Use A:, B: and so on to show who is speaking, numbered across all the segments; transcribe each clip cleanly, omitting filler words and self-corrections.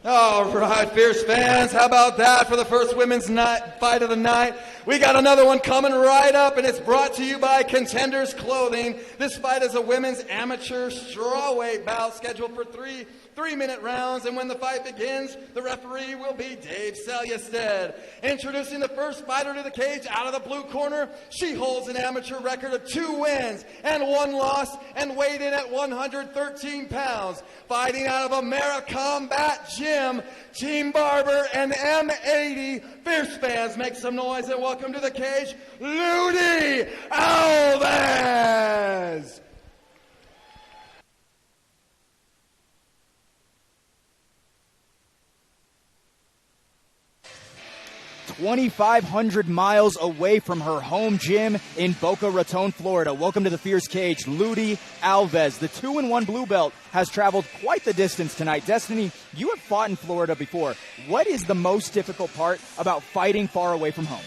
A: All right, fierce fans, how about that for the first women's fight of the night? We got another one coming right up, and it's brought to you by Contenders Clothing. This fight is a women's amateur strawweight bout scheduled for three-minute rounds, and when the fight begins, the referee will be Dave Selyestead. Introducing the first fighter to the cage out of the blue corner, she holds an amateur record of 2 wins and 1 loss and weighed in at 113 pounds. Fighting out of AmeriCombat Gym, Team Barber and M80. Fierce fans, make some noise and welcome to the cage, Ludy Alves!
B: 2,500 miles away from her home gym in Boca Raton, Florida. Welcome to the Fierce Cage, Ludy Alves. The 2-1 blue belt has traveled quite the distance tonight. Destiny, you have fought in Florida before. What is the most difficult part about fighting far away from home?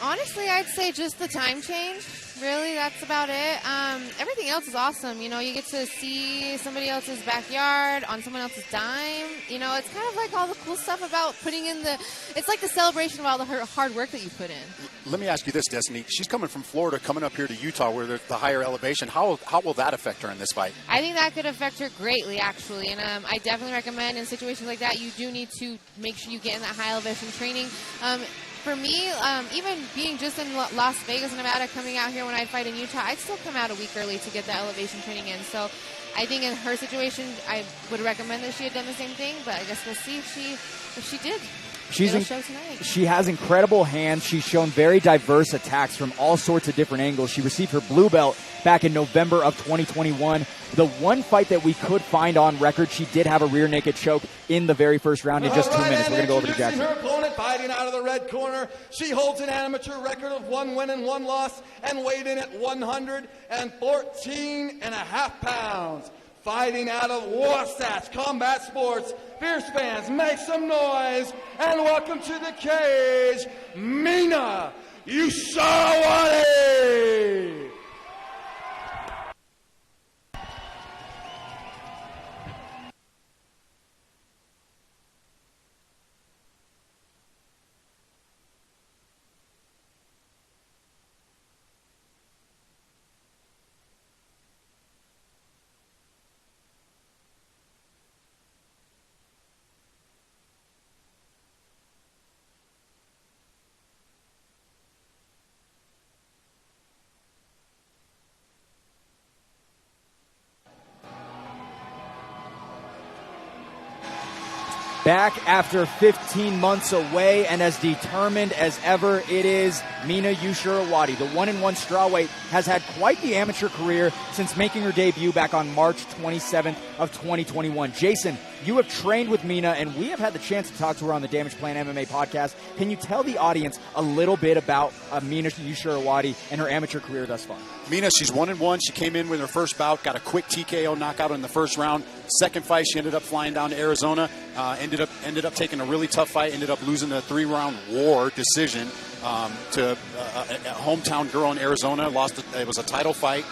C: Honestly, I'd say just the time change. Really, that's about it. Everything else is awesome. You know, you get to see somebody else's backyard on someone else's dime. You know, it's kind of like all the cool stuff about putting in it's like the celebration of all the hard work that you put in.
D: Let me ask you this, Destiny. She's coming from Florida, coming up here to Utah where there's the higher elevation. How will that affect her in this fight?
C: I think that could affect her greatly, actually. And I definitely recommend in situations like that, you do need to make sure you get in that high elevation training. For me, even being just in Las Vegas, Nevada, coming out here when I fight in Utah, I'd still come out a week early to get that elevation training in. So I think in her situation, I would recommend that she had done the same thing, but I guess we'll see if she did. She
B: has incredible hands. She's shown very diverse attacks from all sorts of different angles. She received her blue belt back in November of 2021. The one fight that we could find on record, she did have a rear naked choke in the very first round in just 2 minutes. We're going to go over to Jackson.
A: Her opponent fighting out of the red corner. She holds an amateur record of 1 win and 1 loss and weighed in at 114.5 pounds. Fighting out of Wasatch Combat Sports. Fierce fans, make some noise and welcome to the cage, Mina Uscharawadi!
B: Back after 15 months away and as determined as ever, it is Mina Uscharawadi. The 1-1 strawweight has had quite the amateur career since making her debut back on March 27th of 2021. Jason, you have trained with Mina, and we have had the chance to talk to her on the Damage Plan MMA podcast. Can you tell the audience a little bit about Mina Uscharawadi and her amateur career thus far?
D: Mina, she's 1-1. She came in with her first bout, got a quick TKO knockout in the first round. Second fight, she ended up flying down to Arizona, ended up taking a really tough fight, ended up losing the 3-round war decision to a hometown girl in Arizona. It was a title fight.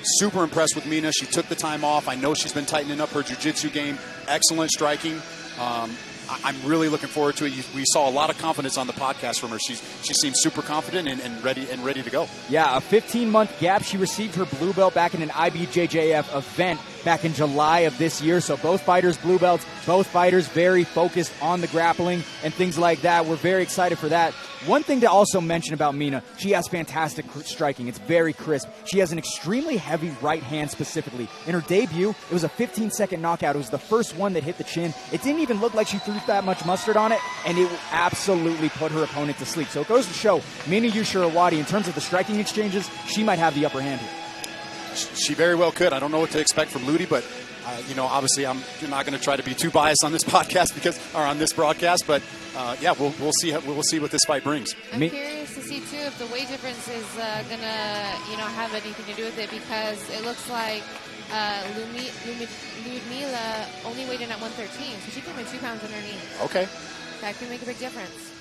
D: Super impressed with Mina. She took the time off. I know she's been tightening up her jiu-jitsu game. Excellent striking. I'm really looking forward to it. We saw a lot of confidence on the podcast from her. She seems super confident and ready to go.
B: Yeah, a 15-month gap. She received her blue belt back in an IBJJF event back in July of this year. So both fighters blue belts, both fighters very focused on the grappling and things like that. We're very excited for that. One thing to also mention about Mina, she has fantastic striking. It's very crisp. She has an extremely heavy right hand specifically. In her debut, it was a 15-second knockout. It was the first one that hit the chin. It didn't even look like she threw that much mustard on it, and it absolutely put her opponent to sleep. So it goes to show, Mina Uscharawadi, in terms of the striking exchanges, she might have the upper hand here.
D: She very well could. I don't know what to expect from Ludy, but obviously I'm not going to try to be too biased on this podcast on this broadcast. But we'll see what this fight brings.
C: I'm curious to see too if the weight difference is going to have anything to do with it, because it looks like Ludmila only weighed in at 113, so she came in 2 pounds underneath.
D: Okay,
C: that can make a big difference.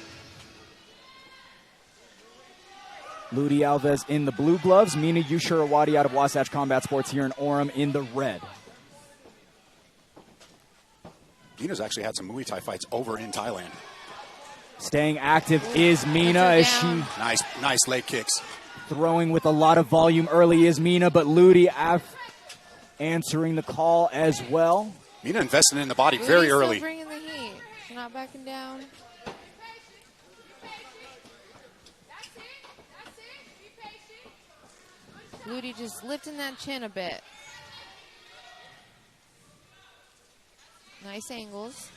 B: Ludy Alves in the blue gloves, Mina Uscharawadi out of Wasatch Combat Sports here in Orem in the red.
D: Mina's actually had some Muay Thai fights over in Thailand.
B: Staying active is Mina as she
D: Nice leg kicks.
B: throwing with a lot of volume early is Mina, but Ludy answering the call as well.
D: Mina invested in the body very early.
C: Still bringing the heat. She's not backing down. Ludy just lifting that chin a bit. Nice angles.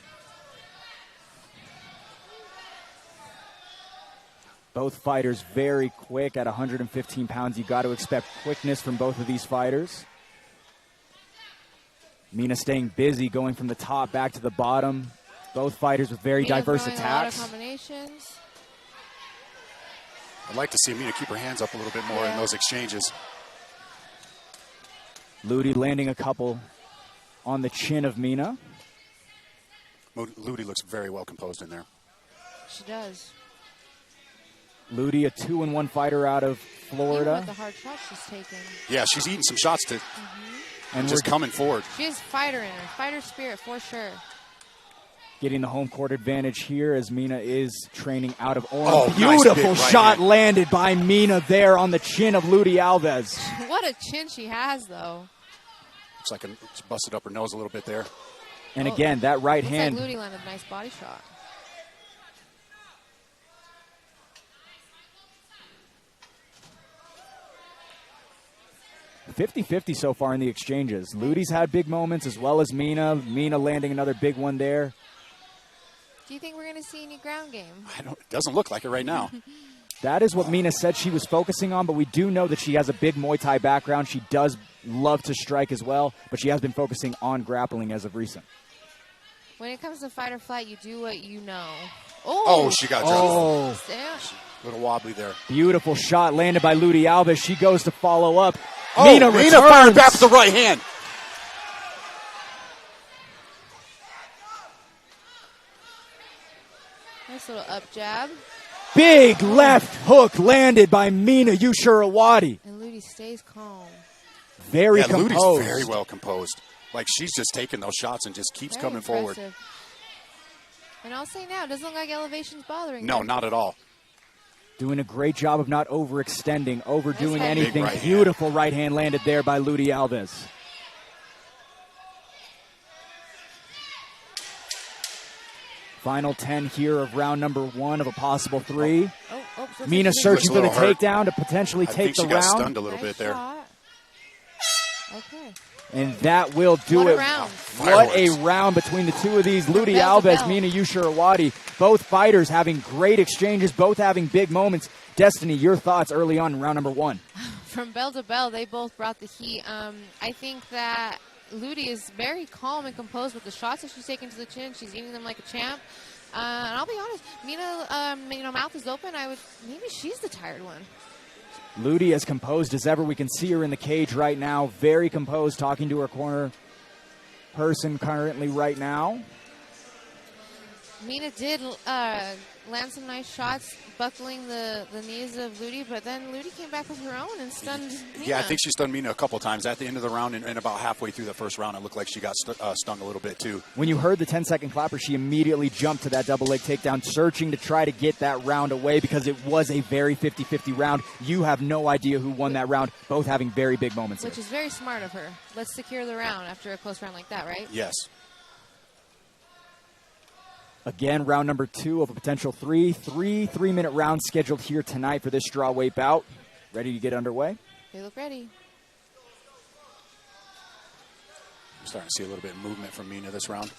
B: Both fighters very quick at 115 pounds. You got to expect quickness from both of these fighters. Mina staying busy, going from the top back to the bottom. Both fighters with very diverse attacks.
C: A lot of combinations.
D: I'd like to see Mina keep her hands up a little bit more in those exchanges.
B: Ludy landing a couple on the chin of Mina.
D: Ludy looks very well composed in there.
C: She does.
B: Ludy, a 2-1 fighter out of Florida.
C: Even with the hard shots she's taking.
D: Yeah, she's eating some shots to and just coming forward.
C: She has fighter in her, fighter spirit for sure.
B: Getting the home court advantage here as Mina is training out of Orem.
D: Oh,
B: beautiful
D: nice
B: shot landed by Mina there on the chin of Ludy Alves.
C: What a chin she has, though.
D: Looks like she busted up her nose a little bit there.
B: And again, that right hand.
C: Like Ludy landed a nice body shot.
B: .50 so far in the exchanges. Ludy's had big moments as well as Mina. Mina landing another big one there.
C: Do you think we're going to see any ground game?
D: It doesn't look like it right now.
B: That is what Mina said she was focusing on, but we do know that she has a big Muay Thai background. She does love to strike as well, but she has been focusing on grappling as of recent.
C: When it comes to fight or flight, you do what you know.
D: Oh, she got dropped.
C: A
D: little wobbly there.
B: Beautiful shot landed by Ludy Alves. She goes to follow up.
D: Mina fired back with the right hand.
C: Nice little up jab.
B: Big left hook landed by Mina Uscharawadi.
C: And Ludy stays calm.
B: Very composed.
D: Ludy's very well composed. Like she's just taking those shots and just keeps coming forward.
C: And I'll say now, it doesn't look like elevation's bothering
D: No,
C: her.
D: not at all.
B: Doing a great job of not overextending, overdoing
C: Nice
B: anything.
D: right
B: Beautiful right hand landed there by Ludy Alves. Final 10 here of round number 1 of a possible 3.
C: So
B: Mina searching for the takedown to potentially take the
D: I think she
B: round.
D: got stunned a little bit there.
C: Okay.
B: And that will do
C: What
B: it.
C: a round.
B: What a round between the two of these. Ludy Alves, Mina Uscharawadi. Both fighters having great exchanges, both having big moments. Destiny, your thoughts early on in round number 1?
C: From bell to bell, they both brought the heat. I think that Ludy is very calm and composed with the shots that she's taking to the chin. She's eating them like a champ. And I'll be honest, Mina, mouth is open. Maybe she's the tired one.
B: Ludy as composed as ever. We can see her in the cage right now. Very composed, talking to her corner person currently right now.
C: Mina did land some nice shots, buckling the knees of Ludy, but then Ludy came back with her own and stunned Mina.
D: Yeah, I think she stunned Mina a couple times at the end of the round, and about halfway through the first round, it looked like she got stung a little bit too.
B: When you heard the 10-second clapper, she immediately jumped to that double leg takedown, searching to try to get that round away because it was a very 50-50 round. You have no idea who won that round, both having very big moments.
C: Which is very smart of her. Let's secure the round after a close round like that, right?
D: Yes.
B: Again, round number 2 of a potential 3. 3-minute rounds scheduled here tonight for this strawweight bout. Ready to get underway?
C: They look ready.
D: I'm starting to see a little bit of movement from Mina this round.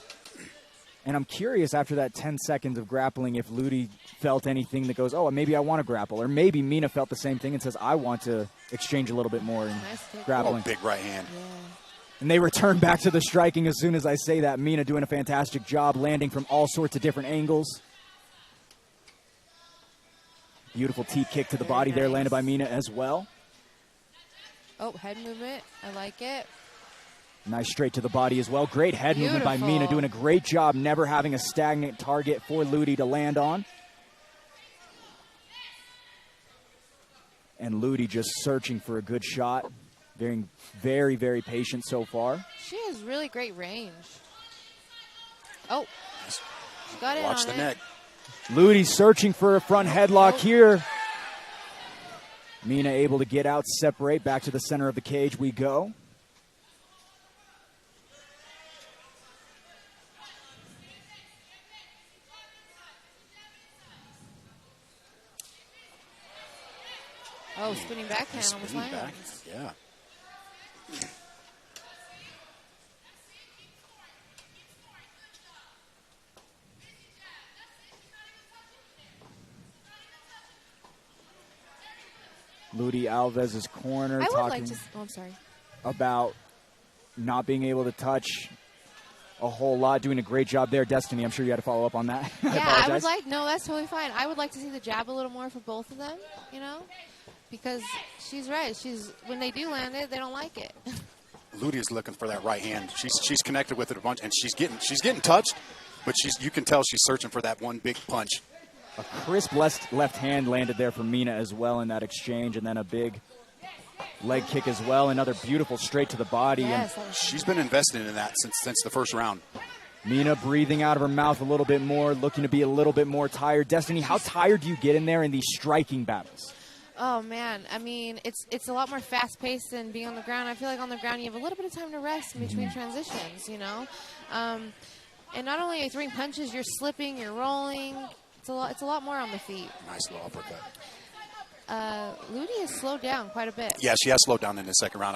B: And I'm curious after that 10 seconds of grappling if Ludy felt anything that goes, oh, maybe I want to grapple. Or maybe Mina felt the same thing and says, I want to exchange a little bit more in grappling.
D: Oh, big right hand.
C: Yeah.
B: And they return back to the striking as soon as I say that. Mina doing a fantastic job, landing from all sorts of different angles. Beautiful teep kick to the body there, landed by Mina as well.
C: Oh, head movement. I like it.
B: Nice straight to the body as well. Great head movement by Mina, doing a great job never having a stagnant target for Ludy to land on. And Ludy just searching for a good shot. Very, very patient so far.
C: She has really great range. Oh, got it.
D: Watch the neck.
B: Ludy searching for a front headlock here. Mina able to get out, separate, back to the center of the cage we go.
C: Oh, spinning backhand almost
D: Spinning
C: lands.
D: back. Yeah.
B: Ludy Alves' corner talking
C: I'm sorry.
B: about not being able to touch a whole lot, doing a great job there. Destiny, I'm sure you had to follow up on that.
C: Yeah, I would like, no, that's totally fine. I would like to see the jab a little more for both of them, you know, because she's right. When they do land it, they don't like it.
D: Ludy is looking for that right hand. She's connected with it a bunch, and she's getting touched, but you can tell she's searching for that one big punch.
B: A crisp left hand landed there for Mina as well in that exchange, and then a big leg kick as well. Another beautiful straight to the body.
C: Yes,
B: and
D: she's been investing in that since the first round.
B: Mina breathing out of her mouth a little bit more, looking to be a little bit more tired. Destiny, how tired do you get in there in these striking battles?
C: Oh, man. I mean, it's a lot more fast-paced than being on the ground. I feel like on the ground you have a little bit of time to rest in between transitions, you know. And not only are you throwing punches, you're slipping, you're rolling. It's a lot more on the feet.
D: Nice little uppercut.
C: Ludy has slowed down quite a bit.
D: Yeah, she has slowed down in the second round.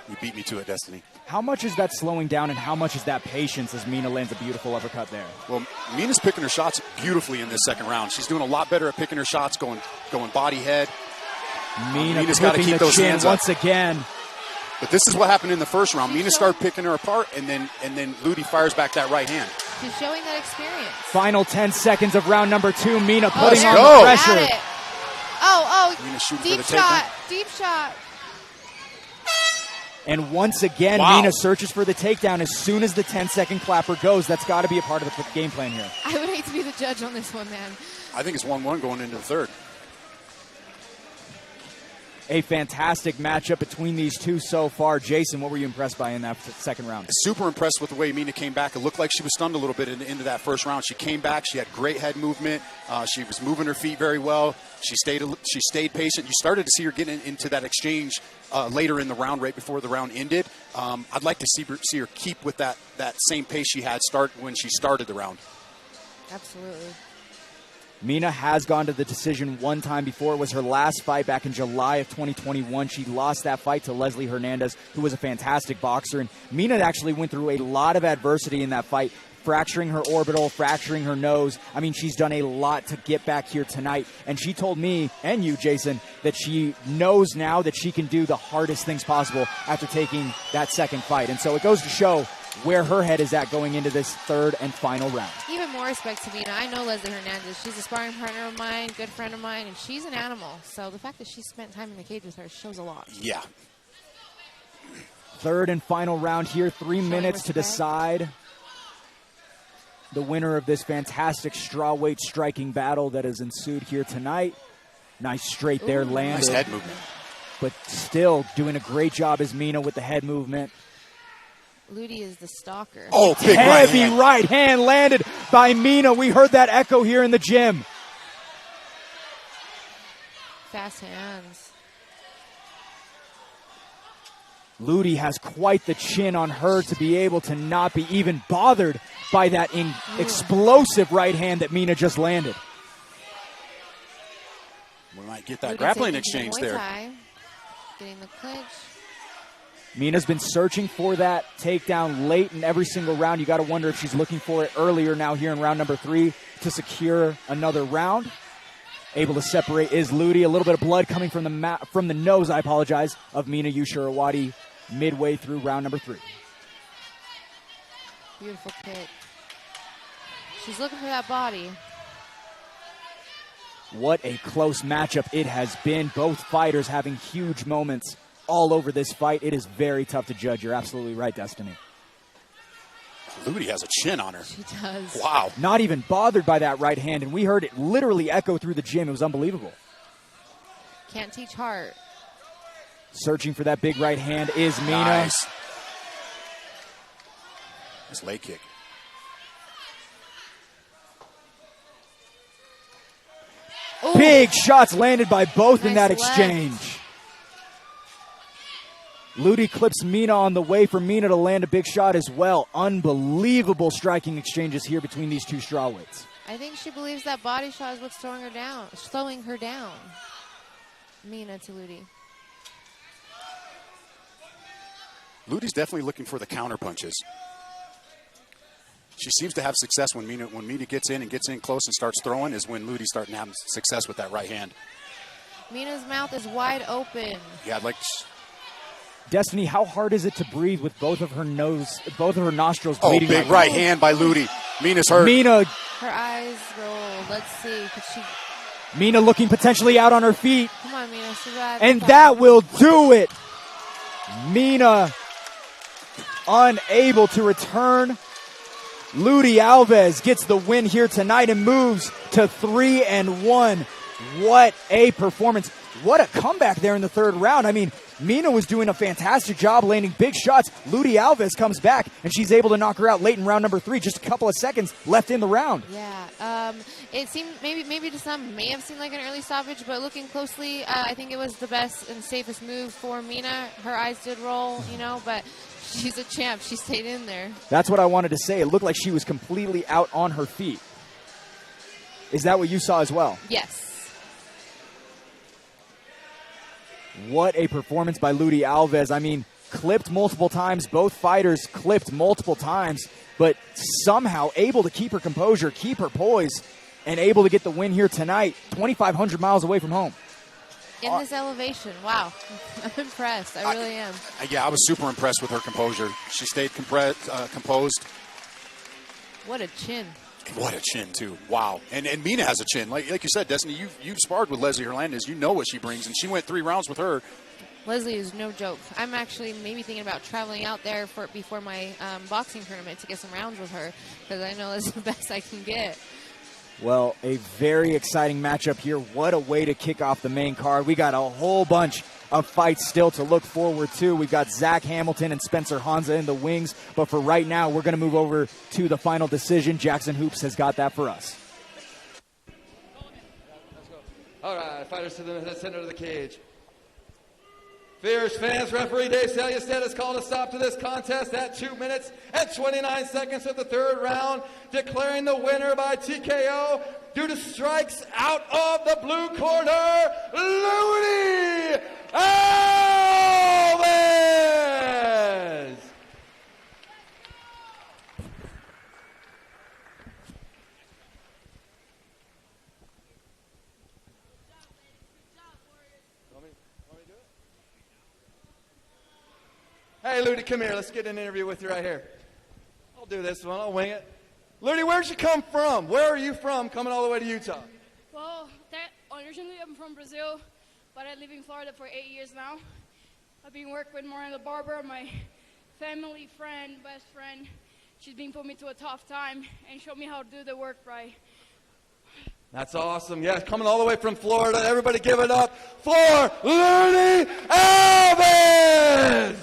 D: You beat me to it, Destiny.
B: How much is that slowing down, and how much is that patience as Mina lands a beautiful uppercut there?
D: Well, Mina's picking her shots beautifully in this second round. She's doing a lot better at picking her shots, going body head.
B: Mina's got to keep those hands once again.
D: But this is what happened in the first round. Mina started picking her apart, and then Ludy fires back that right hand.
C: She's showing that experience.
B: Final 10 seconds of round number 2. Mina putting on
D: go.
B: the pressure.
D: Mina shooting
C: deep
D: for the
C: shot,
D: takedown.
C: deep shot.
B: And once again, Mina searches for the takedown as soon as the 10-second clapper goes. That's got to be a part of the game plan here.
C: I would hate to be the judge on this one, man.
D: I think it's 1-1 going into the third.
B: A fantastic matchup between these two so far. Jason, what were you impressed by in that second round?
D: Super impressed with the way Mina came back. It looked like she was stunned a little bit into that first round. She came back. She had great head movement. She was moving her feet very well. She stayed patient. You started to see her getting into that exchange later in the round, right before the round ended. I'd like to see her keep with that same pace she had when she started the round.
C: Absolutely.
B: Mina has gone to the decision one time before. It was her last fight back in July of 2021. She lost that fight to Leslie Hernandez, who was a fantastic boxer. And Mina actually went through a lot of adversity in that fight, fracturing her orbital, fracturing her nose. I mean, she's done a lot to get back here tonight. And she told me, and you, Jason, that she knows now that she can do the hardest things possible after taking that second fight. And so it goes to show where her head is at going into this third and final round.
C: Even more respect to Mina. I know Leslie Hernandez. She's a sparring partner of mine, good friend of mine, and she's an animal. So the fact that she spent time in the cage with her shows a lot.
D: Yeah.
B: Third and final round here. 3 minutes to decide the winner of this fantastic strawweight striking battle that has ensued here tonight. Nice straight there landed.
D: Nice head movement.
B: But still doing a great job as Mina with the head movement.
C: Ludy is the stalker.
B: Oh, big heavy right hand landed by Mina. We heard that echo here in the gym.
C: Fast hands.
B: Ludy has quite the chin on her to be able to not be even bothered by that explosive right hand that Mina just landed.
D: We might get that
C: Ludy
D: grappling exchange there.
C: Getting the clinch.
B: Mina's been searching for that takedown late in every single round. You got to wonder if she's looking for it earlier now here in round number 3 to secure another round. Able to separate is Ludy. A little bit of blood coming from the nose, of Mina Uscharawadi midway through round number 3.
C: Beautiful kick. She's looking for that body.
B: What a close matchup it has been. Both fighters having huge moments all over this fight. It is very tough to judge. You're absolutely right, Destiny.
D: Ludy has a chin on her.
C: She does.
D: Wow.
B: Not even bothered by that right hand, and we heard it literally echo through the gym. It was unbelievable.
C: Can't teach heart.
B: Searching for that big right hand is Mina.
D: Nice leg kick.
B: Big shots landed by both in
C: Nice
B: that
C: left.
B: exchange. Ludy clips Mina on the way for Mina to land a big shot as well. Unbelievable striking exchanges here between these two strawweights.
C: I think she believes that body shot is what's slowing her down. Mina to Ludy.
D: Ludy's definitely looking for the counter punches. She seems to have success when Mina gets in close and starts throwing, is when Ludy's starting to have success with that right hand.
C: Mina's mouth is wide open.
D: Yeah,
B: Destiny, how hard is it to breathe with both of her nostrils
D: oh,
B: bleeding?
D: big right hand by Ludy. Mina's hurt.
B: Mina.
C: Her eyes roll. Let's see. Could she?
B: Mina looking potentially out on her feet.
C: Come on, Mina. Survive.
B: And that will do it. Mina unable to return. Ludy Alves gets the win here tonight and moves to 3-1. What a performance. What a comeback there in the third round. I mean, Mina was doing a fantastic job landing big shots. Ludy Alves comes back, and she's able to knock her out late in round number 3. Just a couple of seconds left in the round.
C: Yeah. It seemed maybe to some may have seemed like an early stoppage, but looking closely, I think it was the best and safest move for Mina. Her eyes did roll, but she's a champ. She stayed in there.
B: That's what I wanted to say. It looked like she was completely out on her feet. Is that what you saw as well?
C: Yes.
B: What a performance by Ludy Alves. I mean, clipped multiple times. Both fighters clipped multiple times, but somehow able to keep her composure, keep her poise, and able to get the win here tonight, 2,500 miles away from home.
C: In this elevation. Wow. I'm impressed. I really am.
D: Yeah, I was super impressed with her composure. She stayed composed.
C: What a chin.
D: What a chin, too. Wow. And Mina has a chin. Like you said, Destiny, you've sparred with Leslie Hernandez. You know what she brings, and she went 3 rounds with her.
C: Leslie is no joke. I'm actually maybe thinking about traveling out there before my boxing tournament to get some rounds with her, because I know that's the best I can get.
B: Well, a very exciting matchup here. What a way to kick off the main card. We got a whole bunch of fights still to look forward to. We've got Zach Hamilton and Spencer Hanza in the wings. But for right now, we're going to move over to the final decision. Jackson Hoops has got that for us.
A: All right, fighters to the center of the cage. Fierce fans, referee Dave Salyestead has called a stop to this contest at 2 minutes and 29 seconds of the third round, declaring the winner by TKO due to strikes out of the blue corner, Ludy Alves! Hey, Ludy, come here. Let's get an interview with you right here. I'll do this one. I'll wing it. Ludy, where'd you come from? Where are you from coming all the way to Utah?
E: Well, originally I'm from Brazil, but I live in Florida for 8 years now. I've been working with Morena the barber, my family friend, best friend. She's been put me to a tough time and showed me how to do the work right.
A: That's awesome. Yeah, coming all the way from Florida. Everybody give it up for Ludy Alves!